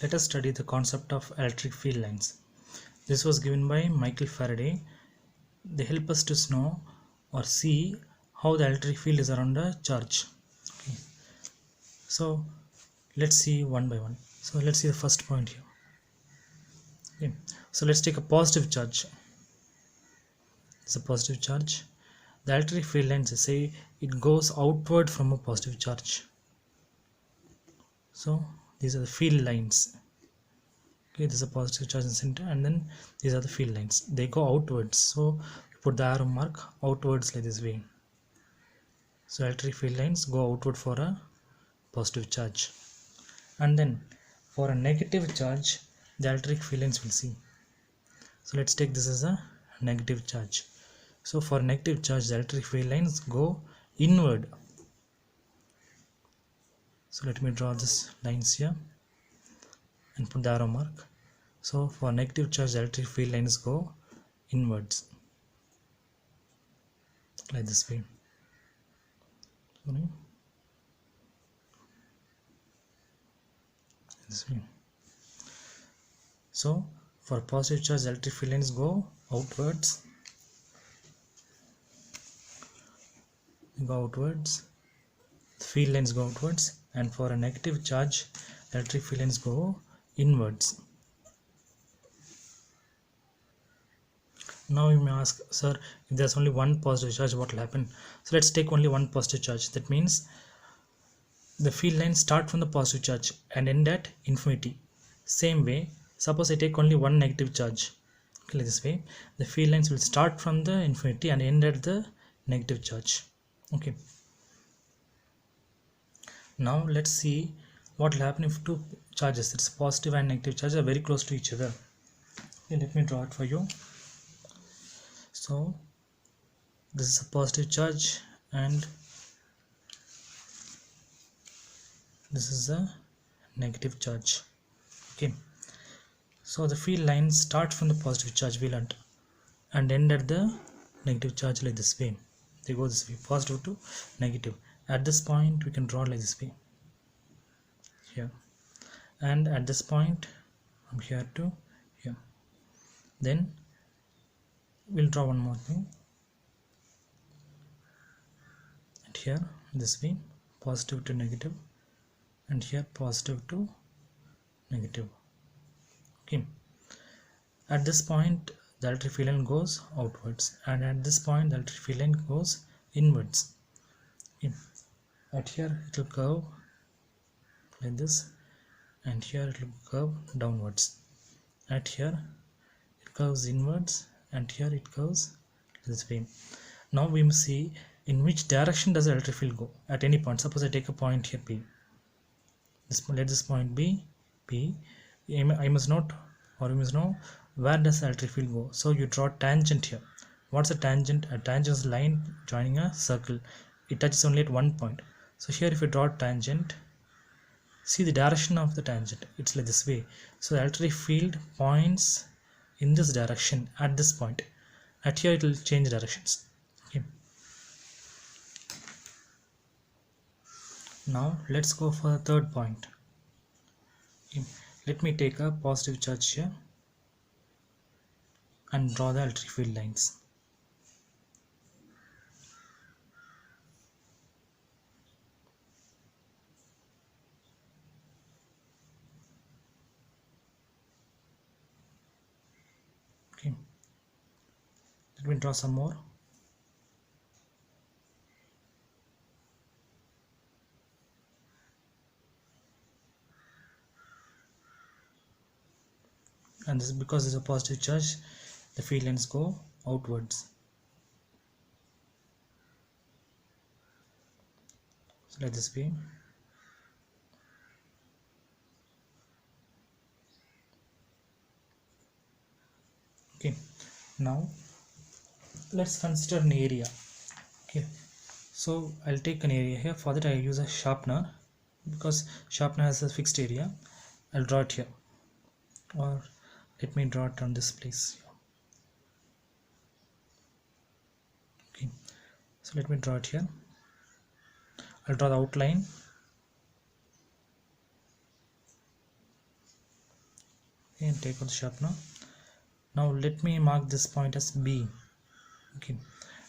Let us study the concept of electric field lines. This was given by Michael Faraday. They help us to know or see how the electric field is around a charge. Okay. So let's see one by one. So let's see the first point here. Okay. So let's take a positive charge. It's a positive charge. The electric field lines say it goes outward from a positive charge. So these are the field lines. Okay, this is a positive charge in center, and then these are the field lines. They go outwards, so you put the arrow mark outwards like this way. So electric field lines go outward for a positive charge, and then for a negative charge the electric field lines will see. So let's take this as a negative charge. So for negative charge the electric field lines go inward. So let me draw this lines here and put the arrow mark. So for negative charge the electric field lines go inwards like this way. Sorry. This way. So for positive charge the electric field lines go outwards, the field lines go outwards, and for a negative charge the electric field lines go inwards. Now you may ask, sir, if there's only one positive charge, what will happen? So let's take only one positive charge. That means the field lines start from the positive charge and end at infinity. Same way, suppose I take only one negative charge, okay, like this way, the field lines will start from the infinity and end at the negative charge. Okay. Now let's see what will happen if two charges, it's positive and negative charge, are very close to each other. Okay, let me draw it for you. So this is a positive charge and this is a negative charge. Okay, so the field lines start from the positive charge we learnt and end at the negative charge like this way. They go this way, positive to negative. At this point we can draw like this way here, and at this point from here to here. Then we'll draw one more thing, and here this way, positive to negative, and here positive to negative. Okay, at this point the electric field line goes outwards, and at this point the electric field line goes inwards. Okay. At here it will curve like this, and here it will curve downwards. At here it curves inwards, and here it curves this way. Now we must see in which direction does the electric field go at any point. Suppose I take a point here P. Let this point be P. I must note, or you must know, where does the electric field go. So you draw tangent here. What's a tangent? A tangent is a line joining a circle. It touches only at one point. So here if you draw tangent, see the direction of the tangent, it's like this way. So the electric field points in this direction at this point. At here it will change directions. Okay. Now let's go for the third point. Okay. Let me take a positive charge here and draw the electric field lines. Okay, let me draw some more. And this is because it's a positive charge, the field lines go outwards. So like this way. Okay, now let's consider an area. Okay, so I'll take an area here. For that I use a sharpener, because sharpener has a fixed area. I'll draw it here, or let me draw it on this place. Okay, so let me draw it here. I'll draw the outline. Okay, and take out the sharpener. Now let me mark this point as B. Okay,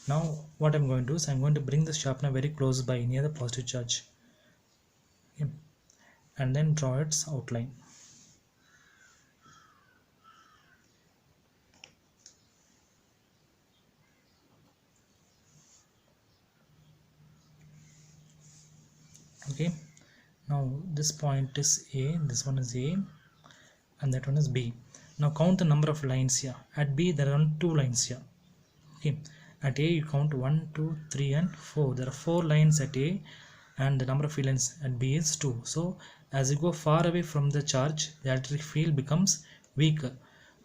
now what I'm going to do is I'm going to bring the sharpener very close by near the positive charge. Okay, and then draw its outline. Okay, now this point is A, this one is A, and that one is B. Now count the number of lines here. At B there are 2 lines here. Okay, at A you count 1, 2, 3 and 4. There are 4 lines at A, and the number of field lines at B is 2. So as you go far away from the charge, the electric field becomes weaker.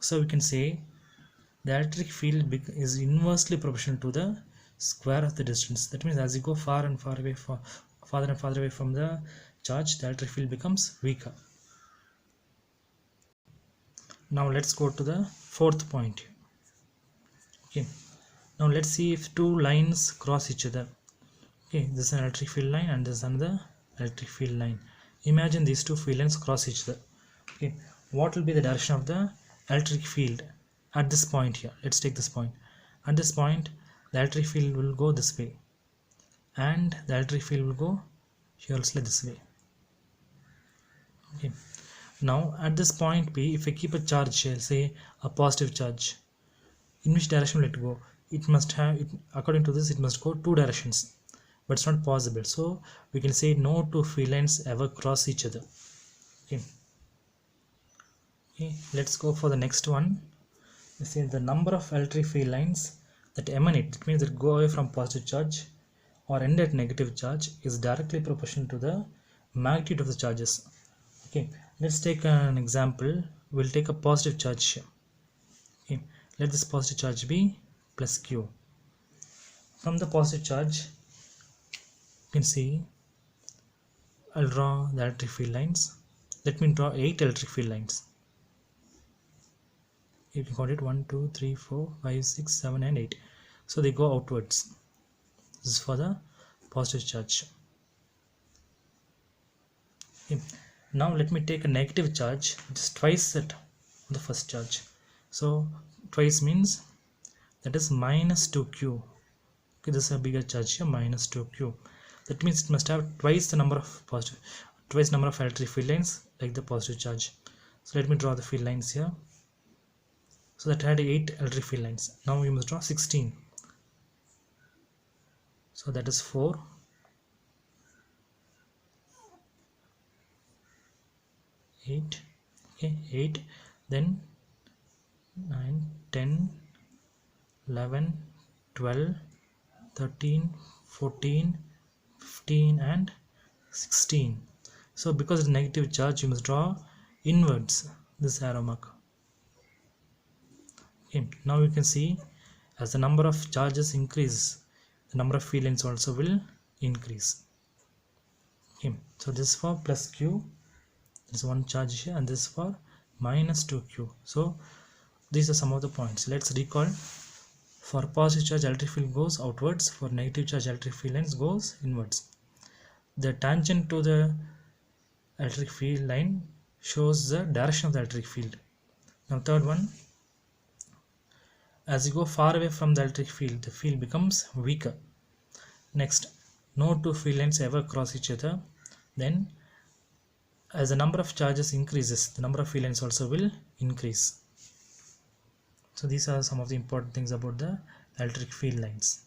So we can say the electric field is inversely proportional to the square of the distance. That means as you go farther and farther away from the charge, the electric field becomes weaker. Now let's go to the fourth point. Okay, now let's see if 2 lines cross each other. Okay, this is an electric field line and this is another electric field line. Imagine these 2 field lines cross each other. Okay, what will be the direction of the electric field at this point here? Let's take this point. At this point, the electric field will go this way, and the electric field will go here also this way. Okay, now at this point P, if I keep a charge here, say a positive charge, in which direction will it go? It must have, according to this, it must go 2 directions, but it's not possible. So we can say no 2 field lines ever cross each other. Okay, let's go for the next one. We say the number of electric field lines that emanate, it means that go away from positive charge or end at negative charge, is directly proportional to the magnitude of the charges. Okay, let's take an example. We'll take a positive charge here. Okay, let this positive charge be plus Q. From the positive charge, you can see I'll draw the electric field lines. Let me draw 8 electric field lines. You can count it 1, 2, 3, 4, 5, 6, 7 and 8. So they go outwards. This is for the positive charge. Okay. Now let me take a negative charge, which is twice that of the first charge. So twice means that is minus 2Q. Okay, this is a bigger charge here, minus 2Q. That means it must have twice the number of electric field lines like the positive charge. So let me draw the field lines here. So that had 8 electric field lines. Now we must draw 16. So that is 4. Eight. Okay, 8. Then 9, 10, 11, 12, 13, 14, 15 and 16. So because it's negative charge, you must draw inwards this arrow mark. Okay, now you can see as the number of charges increase, the number of field lines also will increase. Okay, so this is for plus Q, this is one charge here, and this is for minus 2Q. So these are some of the points. Let's recall. For positive charge, electric field goes outwards. For negative charge, electric field lines goes inwards. The tangent to the electric field line shows the direction of the electric field. Now third one, as you go far away from the electric field, the field becomes weaker. Next, no 2 field lines ever cross each other. Then as the number of charges increases, the number of field lines also will increase. So these are some of the important things about the electric field lines.